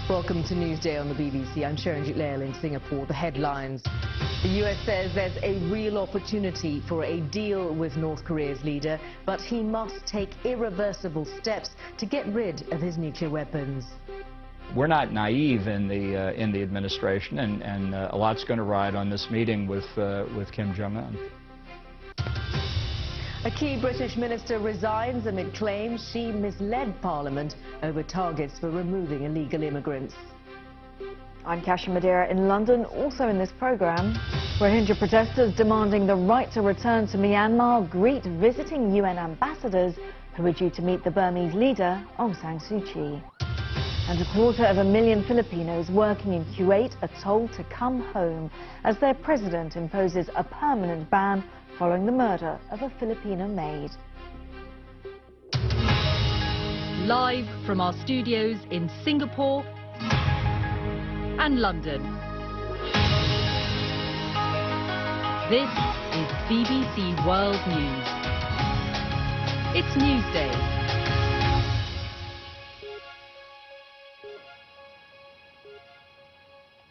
Welcome to Newsday on the BBC. I'm Sharon Lael in Singapore. The headlines. The US says there's a real opportunity for a deal with North Korea's leader, but he must take irreversible steps to get rid of his nuclear weapons. We're not naive in the administration, and a lot's going to ride on this meeting with Kim Jong-un. A key British minister resigns amid claims she misled Parliament over targets for removing illegal immigrants. I'm Kasia Madeira in London. Also in this programme, Rohingya protesters demanding the right to return to Myanmar greet visiting UN ambassadors who are due to meet the Burmese leader Aung San Suu Kyi. And 250,000 Filipinos working in Kuwait are told to come home as their president imposes a permanent ban following the murder of a Filipino maid. Live from our studios in Singapore and London. This is BBC World News. It's Newsday.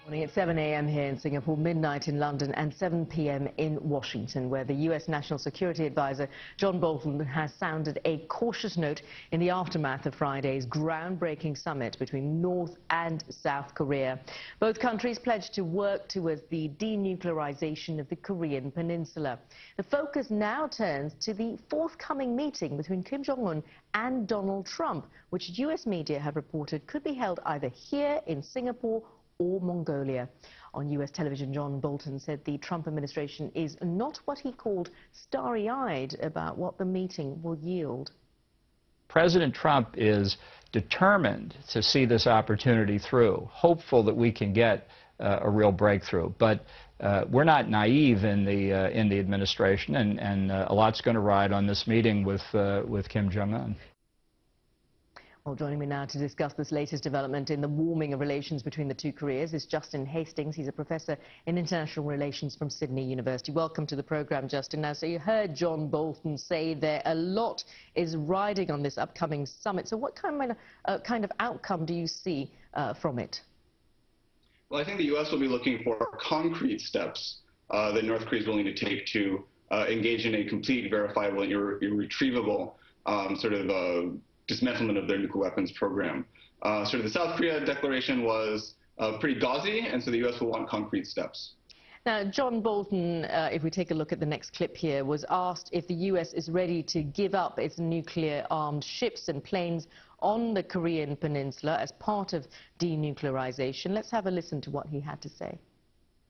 Morning at 7 a.m. here in Singapore, midnight in London and 7 p.m. in Washington, where the U.S. National Security Advisor John Bolton has sounded a cautious note in the aftermath of Friday's groundbreaking summit between North and South Korea. Both countries pledged to work towards the denuclearization of the Korean Peninsula. The focus now turns to the forthcoming meeting between Kim Jong-un and Donald Trump, which U.S. media have reported could be held either here in Singapore or Mongolia. On U.S. television, John Bolton said the Trump administration is not what he called starry-eyed about what the meeting will yield. President Trump is determined to see this opportunity through, hopeful that we can get a real breakthrough. But we're not naive in the administration, and a lot's going to ride on this meeting with Kim Jong-un. Well, joining me now to discuss this latest development in the warming of relations between the two Koreas is Justin Hastings. He's a professor in international relations from Sydney University. Welcome to the programme, Justin. Now, so you heard John Bolton say there a lot is riding on this upcoming summit. So what kind of outcome do you see from it? Well, I think the U.S. will be looking for concrete steps that North Korea is willing to take to engage in a complete, verifiable, and irretrievable sort of dismantlement of their nuclear weapons program. Sort of the South Korea declaration was pretty gauzy, and so the U.S. will want concrete steps. Now, John Bolton, if we take a look at the next clip here, was asked if the U.S. is ready to give up its nuclear-armed ships and planes on the Korean Peninsula as part of denuclearization. Let's have a listen to what he had to say.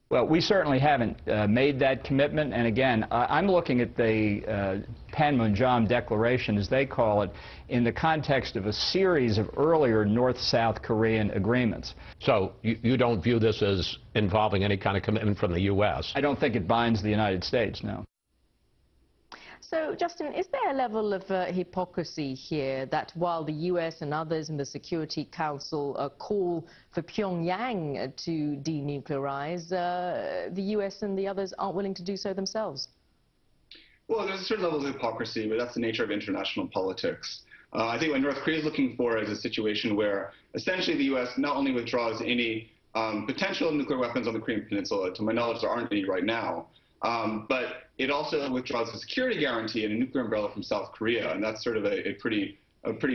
Well, we certainly haven't made that commitment, and again, I'm looking at the Panmunjom Declaration, as they call it, in the context of a series of earlier North-South Korean agreements. So you don't view this as involving any kind of commitment from the U.S.? I don't think it binds the United States, no. So, Justin, is there a level of hypocrisy here that while the U.S. and others in the Security Council call for Pyongyang to denuclearize, the U.S. and the others aren't willing to do so themselves? Well, there's a certain level of hypocrisy, but that's the nature of international politics. I think what North Korea is looking for is a situation where essentially the U.S. not only withdraws any potential nuclear weapons on the Korean Peninsula, to my knowledge there aren't any right now, but it also withdraws a security guarantee and a nuclear umbrella from South Korea, and that's sort of a pretty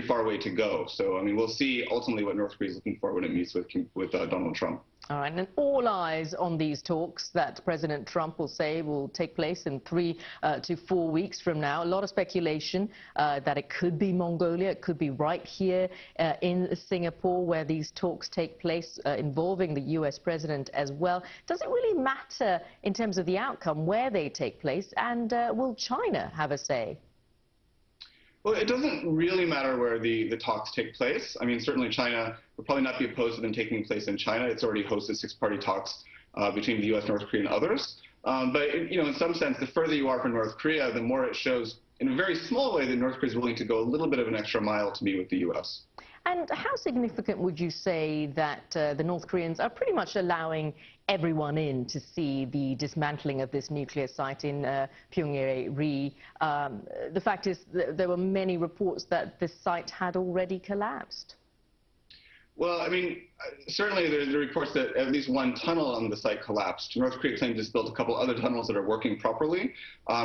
far way to go. So, I mean, we'll see ultimately what North Korea is looking for when it meets with Donald Trump. All right, and all eyes on these talks that President Trump will say will take place in 3 to 4 weeks from now. A lot of speculation that it could be Mongolia, it could be right here in Singapore where these talks take place, involving the U.S. president as well. Does it really matter in terms of the outcome where they take place, and will China have a say? Well, it doesn't really matter where the talks take place. I mean, certainly China would probably not be opposed to them taking place in China. It's already hosted 6-party talks between the U.S., North Korea, and others. But, in some sense, the further you are from North Korea, the more it shows in a very small way that North Korea is willing to go a little bit of an extra mile to meet with the U.S. And how significant would you say that the North Koreans are pretty much allowing everyone in to see the dismantling of this nuclear site in Pyongyang-ri? The fact is that there were many reports that this site had already collapsed. Well, I mean, certainly there are reports that at least one tunnel on the site collapsed. North Korea claims it's built a couple other tunnels that are working properly.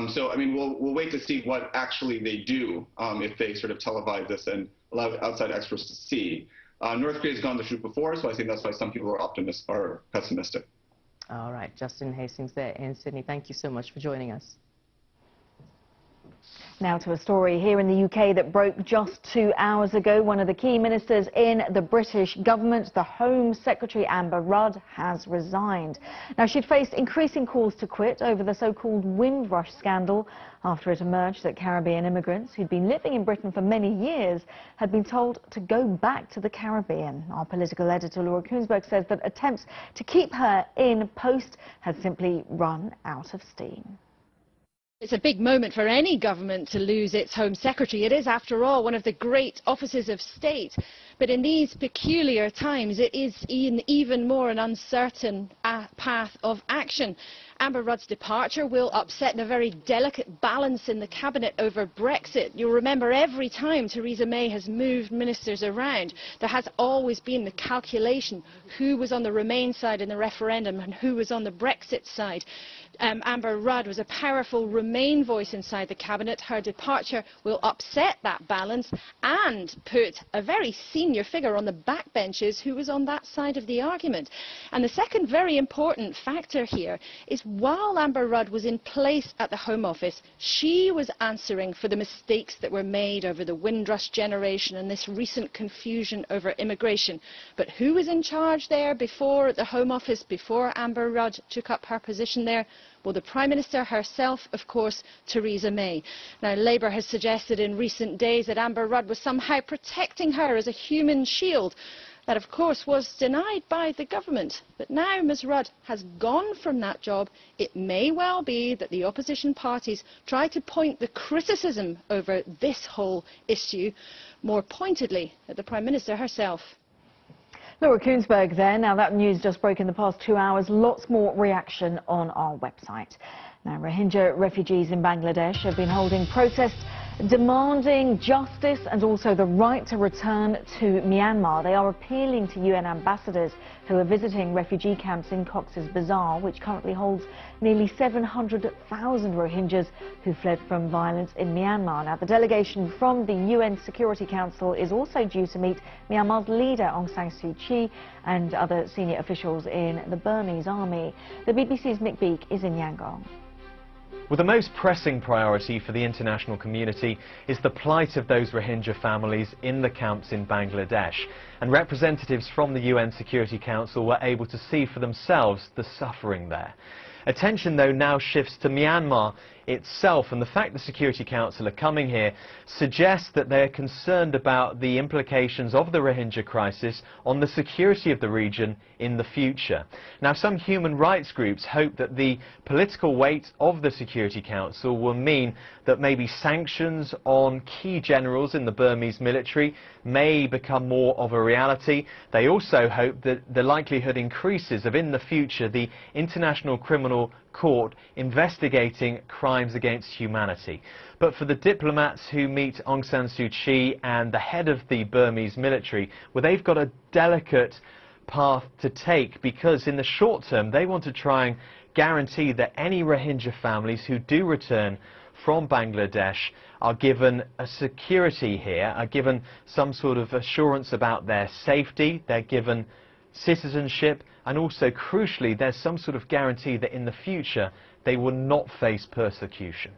So, I mean, we'll wait to see what actually they do if they sort of televise this and allow outside experts to see. North Korea's gone this route before, so I think that's why some people are pessimistic. All right, Justin Hastings there in Sydney. Thank you so much for joining us. Now to a story here in the UK that broke just 2 hours ago. One of the key ministers in the British government, the Home Secretary Amber Rudd, has resigned. Now, she'd faced increasing calls to quit over the so-called Windrush scandal after it emerged that Caribbean immigrants who'd been living in Britain for many years had been told to go back to the Caribbean. Our political editor Laura Kuenssberg says that attempts to keep her in post had simply run out of steam. It's a big moment for any government to lose its Home Secretary. It is, after all, one of the great offices of state. But in these peculiar times, it is even more an uncertain path of action. Amber Rudd's departure will upset the very delicate balance in the cabinet over Brexit. You'll remember every time Theresa May has moved ministers around, there has always been the calculation who was on the Remain side in the referendum and who was on the Brexit side. Amber Rudd was a powerful Remain voice inside the cabinet. Her departure will upset that balance and put a very senior figure on the backbenches who was on that side of the argument. And the second very important factor here is while Amber Rudd was in place at the Home Office, she was answering for the mistakes that were made over the Windrush generation and this recent confusion over immigration. But who was in charge there before at the Home Office, before Amber Rudd took up her position there? Well, the Prime Minister herself, of course, Theresa May. Now, Labour has suggested in recent days that Amber Rudd was somehow protecting her as a human shield. That, of course, was denied by the government. But now Ms Rudd has gone from that job. It may well be that the opposition parties try to point the criticism over this whole issue more pointedly at the Prime Minister herself. Laura Kuenssberg there. Now, that news just broke in the past 2 hours. Lots more reaction on our website. Now, Rohingya refugees in Bangladesh have been holding protests demanding justice and also the right to return to Myanmar. They are appealing to UN ambassadors who are visiting refugee camps in Cox's Bazar, which currently holds nearly 700,000 Rohingyas who fled from violence in Myanmar. Now, the delegation from the UN Security Council is also due to meet Myanmar's leader Aung San Suu Kyi and other senior officials in the Burmese army. The BBC's Nick Beake is in Yangon. Well, the most pressing priority for the international community is the plight of those Rohingya families in the camps in Bangladesh. And representatives from the UN Security Council were able to see for themselves the suffering there. Attention, though, now shifts to Myanmar itself, and the fact the Security Council are coming here suggests that they're concerned about the implications of the Rohingya crisis on the security of the region in the future. Now, some human rights groups hope that the political weight of the Security Council will mean that maybe sanctions on key generals in the Burmese military may become more of a reality. They also hope that the likelihood increases of, in the future, the International Criminal Court investigating crimes against humanity. But for the diplomats who meet Aung San Suu Kyi and the head of the Burmese military, well, they've got a delicate path to take, because in the short term they want to try and guarantee that any Rohingya families who do return from Bangladesh are given a security here, are given some sort of assurance about their safety, they're given citizenship, and also, crucially, there's some sort of guarantee that in the future they will not face persecution.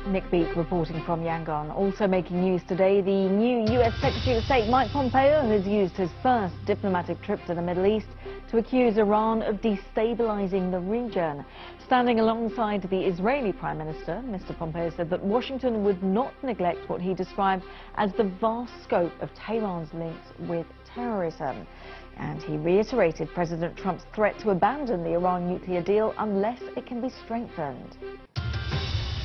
Nick Beake reporting from Yangon. Also making news today, the new US Secretary of State Mike Pompeo has used his first diplomatic trip to the Middle East to accuse Iran of destabilizing the region. Standing alongside the Israeli Prime Minister, Mr. Pompeo said that Washington would not neglect what he described as the vast scope of Tehran's links with terrorism. And he reiterated President Trump's threat to abandon the Iran nuclear deal unless it can be strengthened.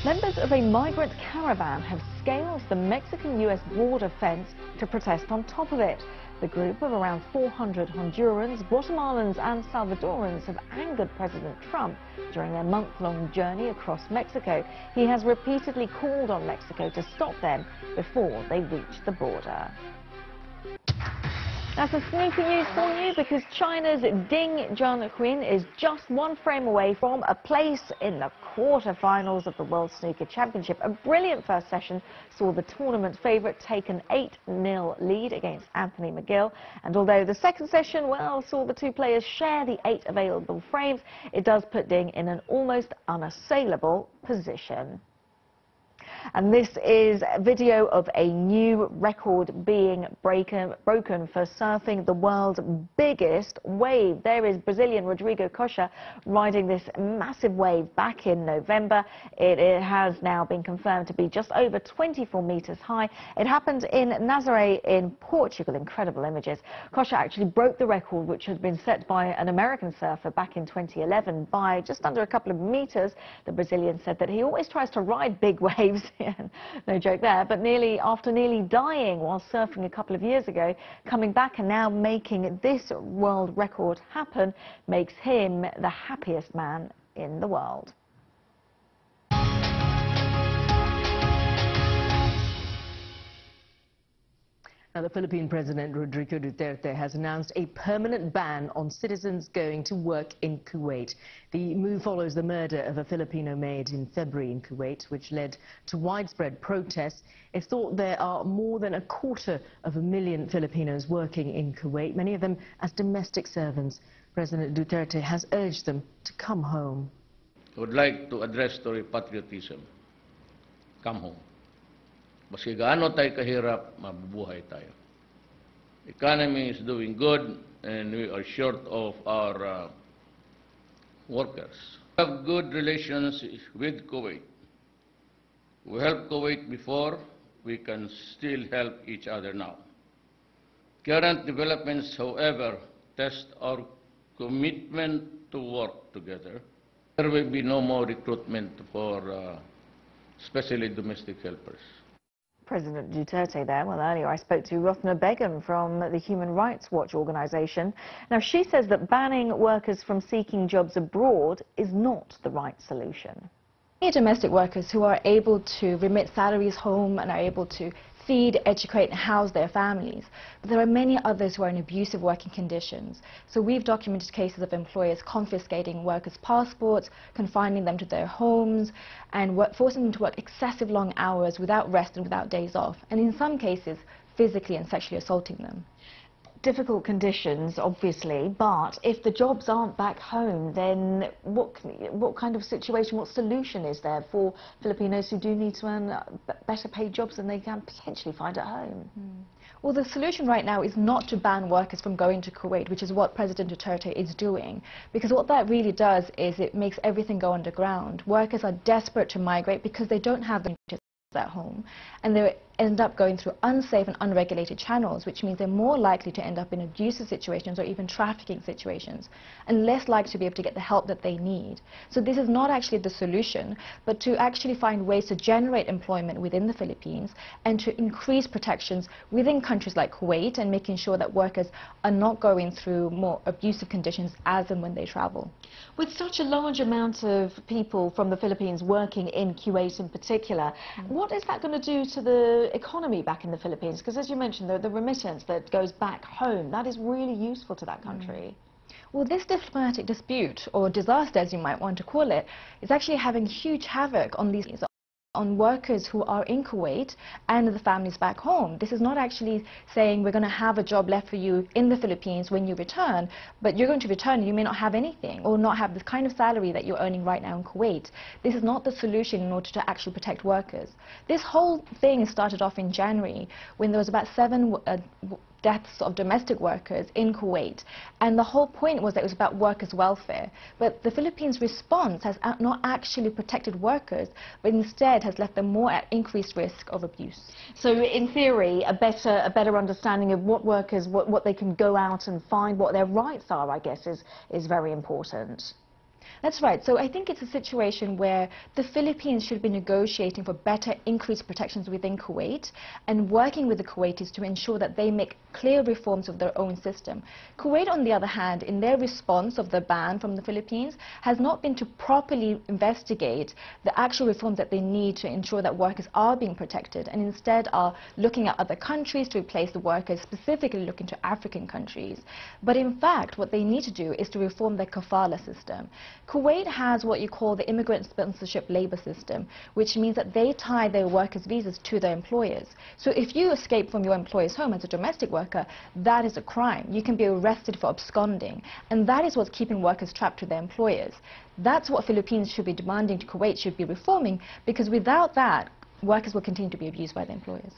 Members of a migrant caravan have scaled the Mexican-US border fence to protest on top of it. The group of around 400 Hondurans, Guatemalans and Salvadorans have angered President Trump during their month-long journey across Mexico. He has repeatedly called on Mexico to stop them before they reach the border. Now, some sneaky news for you, because China's Ding Junhui is just one frame away from a place in the quarter-finals of the World Snooker Championship. A brilliant first session saw the tournament favourite take an 8-0 lead against Anthony McGill. And although the second session, well, saw the two players share the 8 available frames, it does put Ding in an almost unassailable position. And this is a video of a new record being broken for surfing the world's biggest wave. There is Brazilian Rodrigo Costa riding this massive wave back in November. It has now been confirmed to be just over 24 meters high. It happened in Nazaré in Portugal. Incredible images. Costa actually broke the record, which had been set by an American surfer back in 2011 by just under a couple of meters. The Brazilian said that he always tries to ride big waves. No joke there, but after nearly dying while surfing a couple of years ago, coming back and now making this world record happen makes him the happiest man in the world. Now, the Philippine President Rodrigo Duterte has announced a permanent ban on citizens going to work in Kuwait. The move follows the murder of a Filipino maid in February in Kuwait, which led to widespread protests. It's thought there are more than 250,000 Filipinos working in Kuwait, many of them as domestic servants. President Duterte has urged them to come home. I would like to address story patriotism. Come home. Maski gaano tayo kahirap, mabubuhay tayo. Economy is doing good and we are short of our workers. We have good relations with Kuwait. We helped Kuwait before, we can still help each other now. Current developments, however, test our commitment to work together. There will be no more recruitment for especially domestic helpers. President Duterte there. Well, earlier I spoke to Rotna Begum from the Human Rights Watch organisation. Now, she says that banning workers from seeking jobs abroad is not the right solution. Domestic workers who are able to remit salaries home and are able to feed, educate and house their families. But there are many others who are in abusive working conditions. So we've documented cases of employers confiscating workers' passports, confining them to their homes and forcing them to work excessive long hours without rest and without days off, and in some cases physically and sexually assaulting them. Difficult conditions, obviously, but if the jobs aren't back home, then what kind of situation, what solution is there for Filipinos who do need to earn better paid jobs than they can potentially find at home? Well, the solution right now is not to ban workers from going to Kuwait, which is what President Duterte is doing, because what that really does is it makes everything go underground. Workers are desperate to migrate because they don't have the at home, and they end up going through unsafe and unregulated channels, which means they're more likely to end up in abusive situations or even trafficking situations, and less likely to be able to get the help that they need. So this is not actually the solution, but to actually find ways to generate employment within the Philippines and to increase protections within countries like Kuwait, and making sure that workers are not going through more abusive conditions as and when they travel. With such a large amount of people from the Philippines working in Kuwait in particular, what is that going to do to the economy back in the Philippines? Because as you mentioned, the remittance that goes back home, that is really useful to that country. Well, this diplomatic dispute, or disaster as you might want to call it, is actually having huge havoc on workers who are in Kuwait and the families back home. This is not actually saying we're going to have a job left for you in the Philippines when you return, but you're going to return and you may not have anything or not have the kind of salary that you're earning right now in Kuwait. This is not the solution in order to actually protect workers. This whole thing started off in January when there was about 7 deaths of domestic workers in Kuwait, and the whole point was that it was about workers' welfare. But the Philippines' response has not actually protected workers, but instead has left them more at increased risk of abuse. So in theory, a better understanding of what workers, what they can go out and find, what their rights are, I guess, is very important. That's right. So I think it's a situation where the Philippines should be negotiating for better increased protections within Kuwait and working with the Kuwaitis to ensure that they make clear reforms of their own system. Kuwait, on the other hand, in their response of the ban from the Philippines, has not been to properly investigate the actual reforms that they need to ensure that workers are being protected, and instead are looking at other countries to replace the workers, specifically looking to African countries. But in fact, what they need to do is to reform their kafala system. Kuwait has what you call the immigrant sponsorship labor system, which means that they tie their workers' visas to their employers. So if you escape from your employer's home as a domestic worker, that is a crime. You can be arrested for absconding, and that is what's keeping workers trapped to their employers. That's what Philippines should be demanding to Kuwait should be reforming, because without that, workers will continue to be abused by their employers.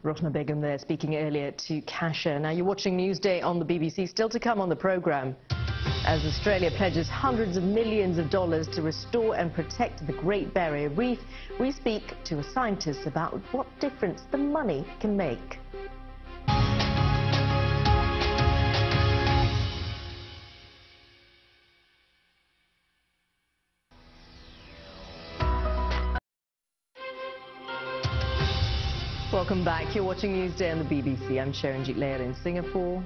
Rosna Begum there speaking earlier to Kasha. Now you're watching Newsday on the BBC. Still to come on the programme, as Australia pledges hundreds of millions of dollars to restore and protect the Great Barrier Reef, we speak to a scientist about what difference the money can make. Welcome back. You're watching Newsday on the BBC. I'm Sharonjit Lair in Singapore.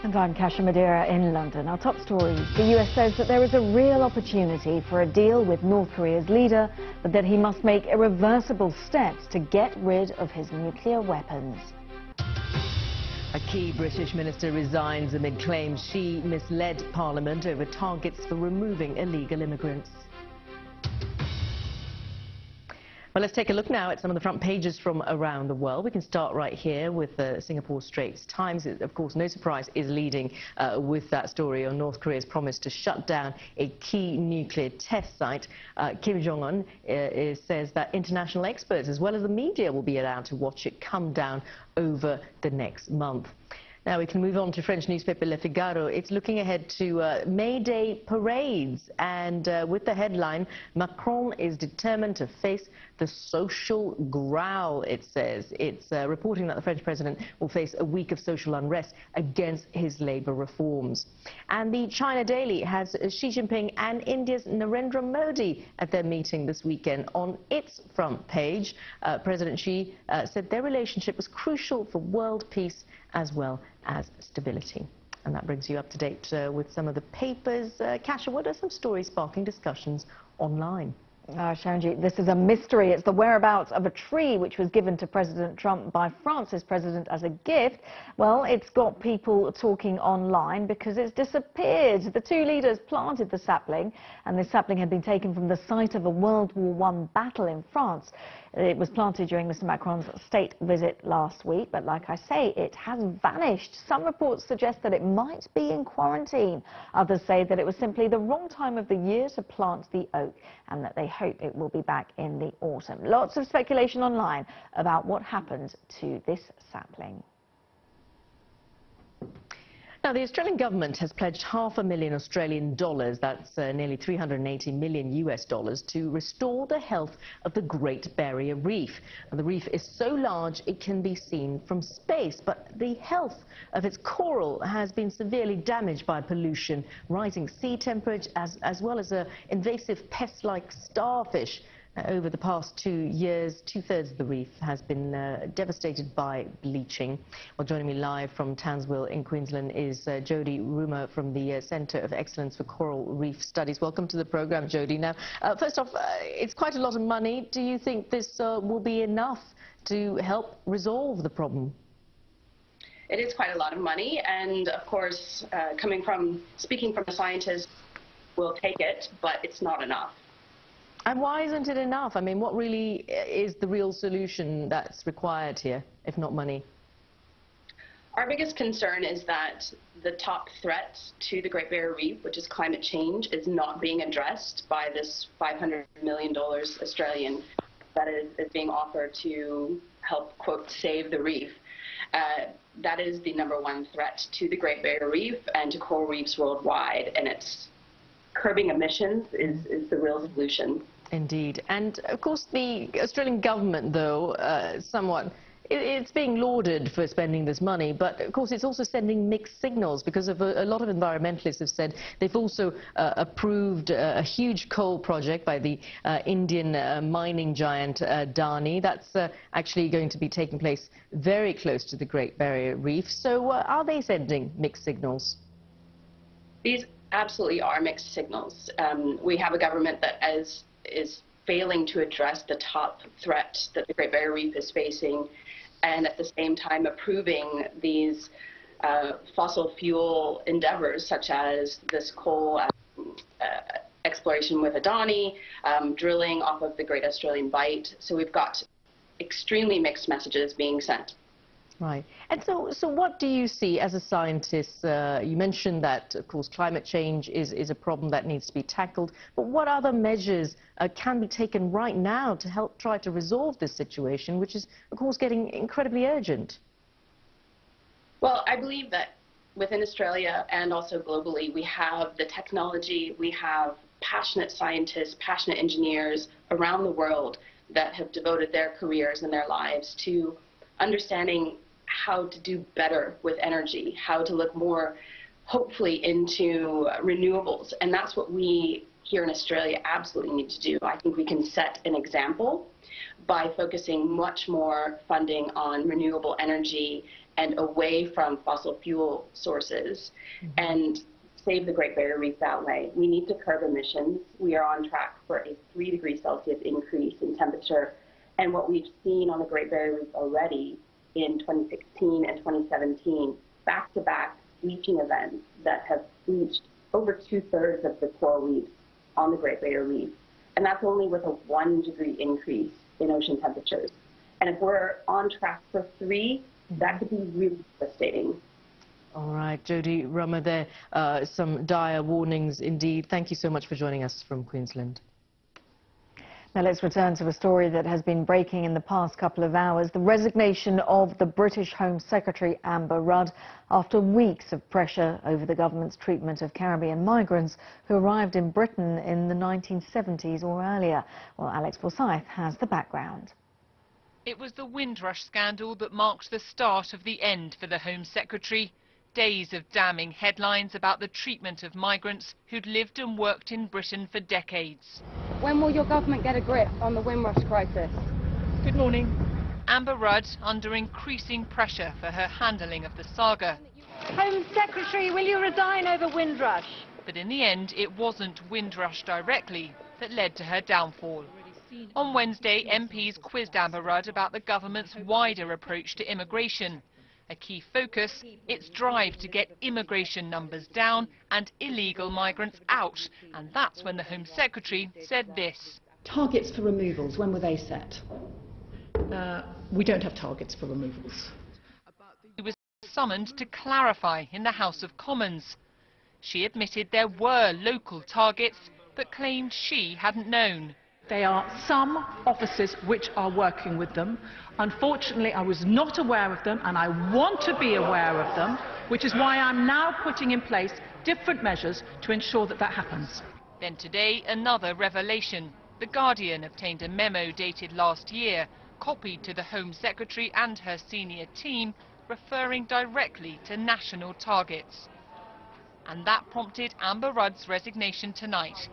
And I'm Kasha Madeira in London. Our top stories. The US says that there is a real opportunity for a deal with North Korea's leader, but that he must make irreversible steps to get rid of his nuclear weapons. A key British minister resigns amid claims she misled Parliament over targets for removing illegal immigrants. Well, let's take a look now at some of the front pages from around the world. We can start right here with the Singapore Straits Times. Of course, no surprise, is leading with that story on North Korea's promise to shut down a key nuclear test site. Kim Jong-un says that international experts, as well as the media, will be allowed to watch it come down over the next month. Now we can move on to French newspaper Le Figaro. It's looking ahead to May Day parades, and with the headline, Macron is determined to face the social growl, it says. It's reporting that the French president will face a week of social unrest against his labour reforms. And the China Daily has Xi Jinping and India's Narendra Modi at their meeting this weekend. On its front page, President Xi said their relationship was crucial for world peace as well as stability. And that brings you up to date with some of the papers. Kasha, what are some stories sparking discussions online? Sharonjit, this is a mystery. It's the whereabouts of a tree which was given to President Trump by France's president as a gift. Well, it's got people talking online because it's disappeared. The two leaders planted the sapling, and this sapling had been taken from the site of a World War I battle in France. It was planted during Mr. Macron's state visit last week, but like I say, it has vanished. Some reports suggest that it might be in quarantine. Others say that it was simply the wrong time of the year to plant the oak, and that they hope it will be back in the autumn. Lots of speculation online about what happened to this sapling. Now, the Australian government has pledged $500,000 Australian dollars, that's nearly 380 million US dollars, to restore the health of the Great Barrier Reef. And the reef is so large it can be seen from space, but the health of its coral has been severely damaged by pollution, rising sea temperature, as well as invasive pests like starfish. Over the past 2 years, 2/3 of the reef has been devastated by bleaching. Well, joining me live from Townsville in Queensland is Jody Rumer from the Centre of Excellence for Coral Reef Studies. Welcome to the programme, Jody. Now, first off, it's quite a lot of money. Do you think this will be enough to help resolve the problem? It is quite a lot of money, and of course, speaking from a scientist, we'll take it, but it's not enough. And why isn't it enough? I mean, what really is the real solution that's required here, if not money? Our biggest concern is that the top threat to the Great Barrier Reef, which is climate change, is not being addressed by this $500 million Australian that is being offered to help, quote, save the reef. That is the #1 threat to the Great Barrier Reef and to coral reefs worldwide, and it's curbing emissions is the real solution. Indeed. And of course the Australian government, though, somewhat it's being lauded for spending this money, but of course it's also sending mixed signals, because of a lot of environmentalists have said they've also approved a huge coal project by the Indian mining giant Adani. That's actually going to be taking place very close to the Great Barrier Reef. So are they sending mixed signals? These absolutely are mixed signals. We have a government that is failing to address the top threat that the Great Barrier Reef is facing, and at the same time approving these fossil fuel endeavors, such as this coal exploration with Adani, drilling off of the Great Australian Bight. So we've got extremely mixed messages being sent. Right. And so what do you see as a scientist? You mentioned that, of course, climate change is a problem that needs to be tackled. But what other measures can be taken right now to help try to resolve this situation, which is, of course, getting incredibly urgent? Well, I believe that within Australia and also globally, we have the technology, we have passionate scientists, passionate engineers around the world that have devoted their careers and their lives to understanding how to do better with energy, how to look more hopefully into renewables. And that's what we here in Australia absolutely need to do. I think we can set an example by focusing much more funding on renewable energy and away from fossil fuel sources and save the Great Barrier Reef that way. We need to curb emissions. We are on track for a 3 degrees Celsius increase in temperature. And what we've seen on the Great Barrier Reef already in 2016 and 2017, back-to-back bleaching events that have bleached over 2/3 of the coral reefs on the Great Barrier Reef. And that's only with a 1 degree increase in ocean temperatures. And if we're on track for 3, that could be really devastating. All right, Jody Rummer there, some dire warnings indeed. Thank you so much for joining us from Queensland. Now let's return to a story that has been breaking in the past couple of hours. The resignation of the British Home Secretary Amber Rudd after weeks of pressure over the government's treatment of Caribbean migrants who arrived in Britain in the 1970s or earlier. Well, Alex Forsyth has the background. It was the Windrush scandal that marked the start of the end for the Home Secretary. Days of damning headlines about the treatment of migrants who'd lived and worked in Britain for decades. When will your government get a grip on the Windrush crisis? Good morning. Amber Rudd under increasing pressure for her handling of the saga. Home Secretary, will you resign over Windrush? But in the end, it wasn't Windrush directly that led to her downfall. On Wednesday, MPs quizzed Amber Rudd about the government's wider approach to immigration. A key focus, its drive to get immigration numbers down and illegal migrants out. And that's when the Home Secretary said this. Targets for removals, when were they set? We don't have targets for removals. She was summoned to clarify in the House of Commons. She admitted there were local targets, but claimed she hadn't known. There are some offices which are working with them. Unfortunately, I was not aware of them, and I want to be aware of them, which is why I'm now putting in place different measures to ensure that that happens. Then today, another revelation. The Guardian obtained a memo dated last year, copied to the Home Secretary and her senior team, referring directly to national targets. And that prompted Amber Rudd's resignation tonight.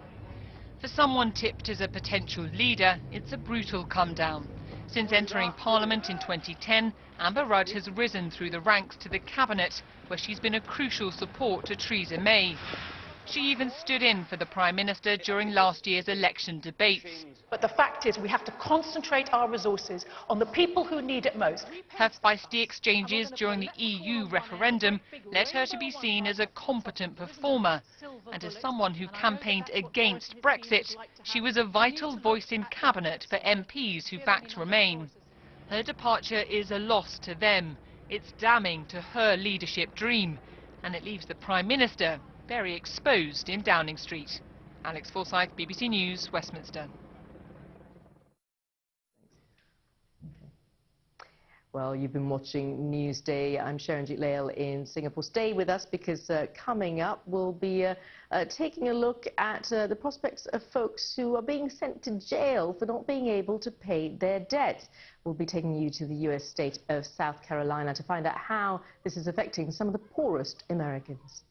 For someone tipped as a potential leader, it's a brutal come-down. Since entering Parliament in 2010, Amber Rudd has risen through the ranks to the Cabinet, where she's been a crucial support to Theresa May. She even stood in for the Prime Minister during last year's election debates. But the fact is we have to concentrate our resources on the people who need it most. Her feisty exchanges during the EU referendum led her to be seen as a competent performer. And as someone who campaigned against Brexit, she was a vital voice in Cabinet for MPs who backed Remain. Her departure is a loss to them. It's damning to her leadership dream. And it leaves the Prime Minister very exposed in Downing Street. Alex Forsyth, BBC News, Westminster. Well, you've been watching Newsday. I'm Sharonjit Lail in Singapore. Stay with us because coming up we'll be taking a look at the prospects of folks who are being sent to jail for not being able to pay their debt. We'll be taking you to the U.S. state of South Carolina to find out how this is affecting some of the poorest Americans.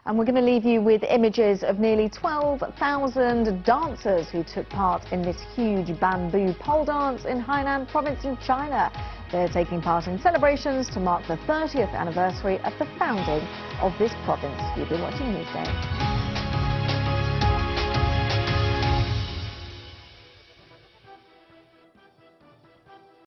And we're going to leave you with images of nearly 12,000 dancers who took part in this huge bamboo pole dance in Hainan province in China. They're taking part in celebrations to mark the 30th anniversary of the founding of this province. You've been watching Newsday.